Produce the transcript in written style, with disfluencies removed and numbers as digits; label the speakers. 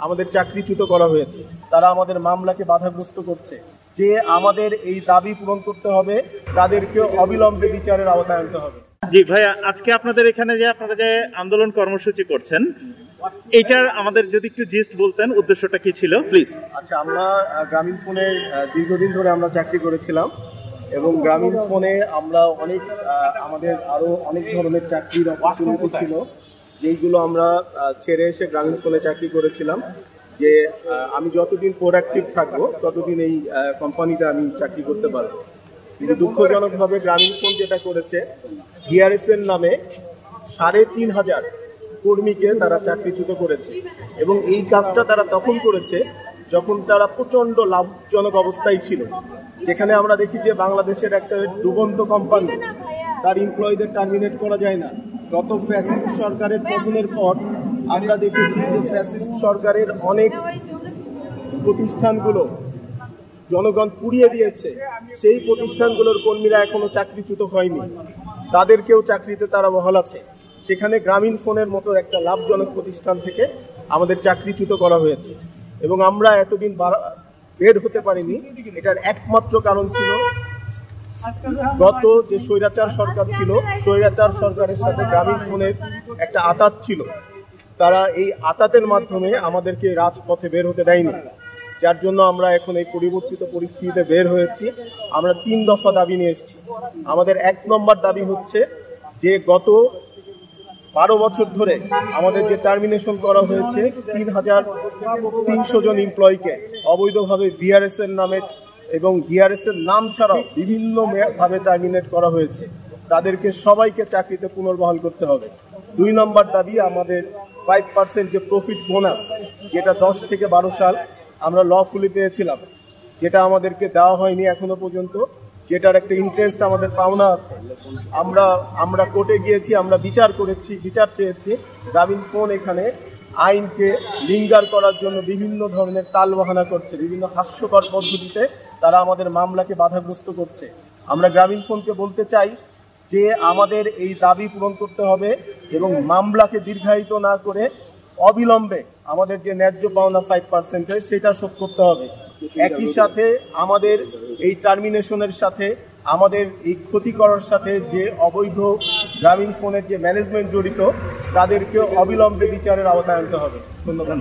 Speaker 1: আমাদের চাকরিচ্যুত করা হয়েছে। তারা আমাদের মামলাকে বাধাগ্রস্ত করছে। যে আমাদের এই দাবি পূরণ করতে হবে তাদেরকে অবিলম্বে বিচারের আওতায় আনতে হবে।
Speaker 2: জি ভাইয়া, আজকে আপনাদের এখানে যে আপনারা যে আন্দোলন কর্মসূচি করছেন, এটার আমাদের যদি একটু জিস্ট বলতেন, উদ্দেশ্যটা কি ছিল প্লিজ।
Speaker 1: আচ্ছা, আমরা গ্রামীণ ফোনে দীর্ঘদিন ধরে আমরা চাকরি করেছিলাম এবং গ্রামীণ ফোনে আমরা আমাদের আরো অনেক ধরনের চাকরির অপরচুনিটি ছিল, যেইগুলো আমরা ছেড়ে এসে গ্রামীণ ফোনে চাকরি করেছিলাম। যে আমি যতদিন প্রোডাক্টিভ থাকবো ততদিন এই কোম্পানিতে আমি চাকরি করতে পারবো। কিন্তু দুঃখজনকভাবে গ্রামীণ ফোন যেটা করেছে, ডিআরএসের নামে ৩,৫০০ কর্মীকে তারা চাকরিচ্যুত করেছে এবং এই কাজটা তারা তখন করেছে যখন তারা প্রচণ্ড লাভজনক অবস্থায় ছিল, যেখানে আমরা দেখি যে বাংলাদেশের একটা ডুবন্ত কোম্পানি, তার এমপ্লয়ীদের টার্মিনেট করা যায় না। গত ফ্যাসিস্ট সরকারের পতনের পর আমরা দেখেছি যে ফ্যাসিস্ট সরকারের অনেক প্রতিষ্ঠানগুলো জনগণ পুড়িয়ে দিয়েছে, সেই প্রতিষ্ঠানগুলোর কর্মীরা এখনো চাকরিচ্যুত হয়নি, তাদেরকেও চাকরিতে তারা বহাল আছে। সেখানে গ্রামীণ ফোনের মতো একটা লাভজনক প্রতিষ্ঠান থেকে আমাদের চাকরিচ্যুত করা হয়েছে এবং আমরা এতদিন বের হতে পারিনি। এটার একমাত্র কারণ ছিল গত যে স্বৈরাচার সরকার ছিল, স্বৈরাচার সরকারের সাথে গ্রামীণ ফোনের একটা আঁতাত ছিল। তারা এই আঁতাতের মাধ্যমে আমাদেরকে রাজপথে বের হতে দেয়নি, যার জন্য আমরা এখন এই পরিবর্তিত পরিস্থিতিতে বের হয়েছি। আমরা ৩ দফা দাবি নিয়ে এসেছি। আমাদের ১ নম্বর দাবি হচ্ছে যে গত ১২ বছর ধরে আমাদের যে টার্মিনেশন করা হয়েছে ৩,৩০০ জন এমপ্লয়িকে অবৈধভাবে বিআরএসের নামে এবং বিআরএসের নাম ছাড়াও বিভিন্নভাবে টার্মিনেট করা হয়েছে, তাদেরকে সবাইকে চাকরিতে পুনর্বহাল করতে হবে। ২ নম্বর দাবি আমাদের 5% যে প্রফিট বোনাস, যেটা ১০ থেকে ১২ সাল আমরা লফুলি পেয়েছিলাম, যেটা আমাদেরকে দেওয়া হয়নি এখনো পর্যন্ত, যেটার একটা ইন্টারেস্ট আমাদের পাওনা আছে। আমরা কোর্টে গিয়েছি, আমরা বিচার চেয়েছি। গ্রামীণ ফোন এখানে আইনকে লিঙ্গার করার জন্য বিভিন্ন ধরনের তালবাহানা করছে, বিভিন্ন হাস্যকর পদ্ধতিতে তারা আমাদের মামলাকে বাধাগ্রস্ত করছে। আমরা গ্রামীণ ফোনকে বলতে চাই যে আমাদের এই দাবি পূরণ করতে হবে এবং মামলাকে দীর্ঘায়িত না করে অবিলম্বে আমাদের যে ন্যায্য পাওনা 5% সেটা শোধ করতে হবে। একই সাথে আমাদের এই টার্মিনেশনের সাথে, আমাদের এই ক্ষতি করার সাথে যে অবৈধ গ্রামীণ ফোনের যে ম্যানেজমেন্ট জড়িত, তাদেরকে অবিলম্বে বিচারের আওতায় আনতে হবে। ধন্যবাদ।